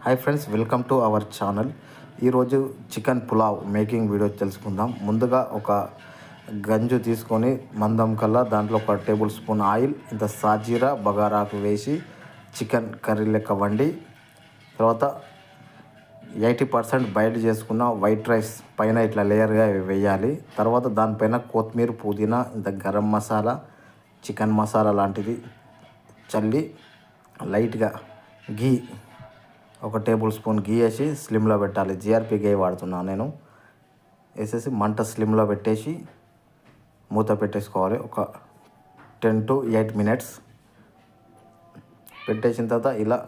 Hi friends, welcome to our channel. ఈరోజు chicken pulao making video తెలుసుకుందాం. ముందుగా ఒక గంజు తీసుకొని మందం కల్లా దాంట్లో ఒక టేబుల్ స్పూన్ ఆయిల్, ఇంత సాజీరా బగారాకు వేసి చికెన్ కర్రీ లెక్క వండి, తర్వాత 80% బాయిల్ చేసుకున్న వైట్ రైస్ పైన ఇట్లా లేయర్గా వేయాలి. తర్వాత దానిపైన కొత్తిమీర, పుదీనా, ఇంత గరం మసాలా, చికెన్ మసాలా లాంటిది చల్లి లైట్గా గీ, ఒక టేబుల్ స్పూన్ గీ వేసి స్లిమ్లో పెట్టాలి. జిఆర్పి గీ వాడుతున్నాను నేను. వేసేసి మంట స్లిమ్లో పెట్టేసి మూత పెట్టేసుకోవాలి. ఒక 10 to 8 minutes పెట్టేసిన తర్వాత ఇలా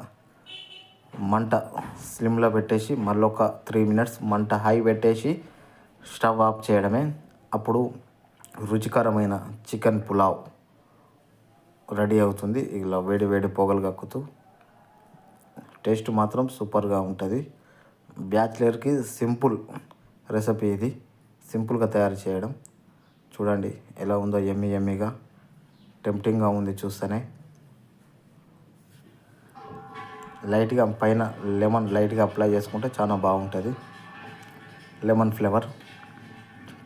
మంట స్లిమ్లో పెట్టేసి మళ్ళీ ఒక 3 minutes మంట హై పెట్టేసి స్టవ్ ఆఫ్ చేయడమే. అప్పుడు రుచికరమైన చికెన్ పులావ్ రెడీ అవుతుంది. ఇలా వేడి వేడి పొగలు కక్కుతూ టేస్ట్ మాత్రం సూపర్గా ఉంటుంది. బ్యాచిలర్కి సింపుల్ రెసిపీ ఇది, సింపుల్గా తయారు చేయడం. చూడండి ఎలా ఉందో, ఎమ్మీగా టెంప్టింగ్గా ఉంది చూస్తేనే. లైట్గా పైన లెమన్ లైట్గా అప్లై చేసుకుంటే చాలా బాగుంటుంది. Lemon flavour.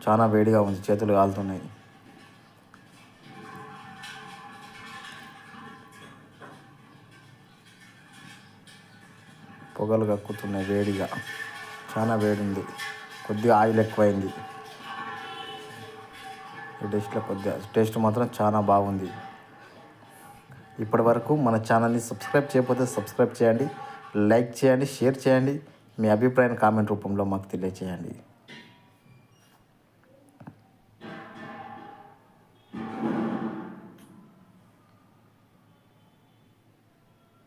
చాలా వేడిగా ఉంది, చేతులు కాలుతున్నాయి. పొగలు కక్కుతున్నాయి వేడిగా, చాలా వేడి ఉంది. కొద్దిగా ఆయిల్ ఎక్కువైంది ఈ డిష్లో. కొద్దిగా టేస్ట్ మాత్రం చాలా బాగుంది. ఇప్పటి వరకు మన ఛానల్ని సబ్స్క్రైబ్ చేయకపోతే సబ్స్క్రైబ్ చేయండి, లైక్ చేయండి, షేర్ చేయండి. మీ అభిప్రాయాన్ని కామెంట్ రూపంలో మాకు తెలియచేయండి.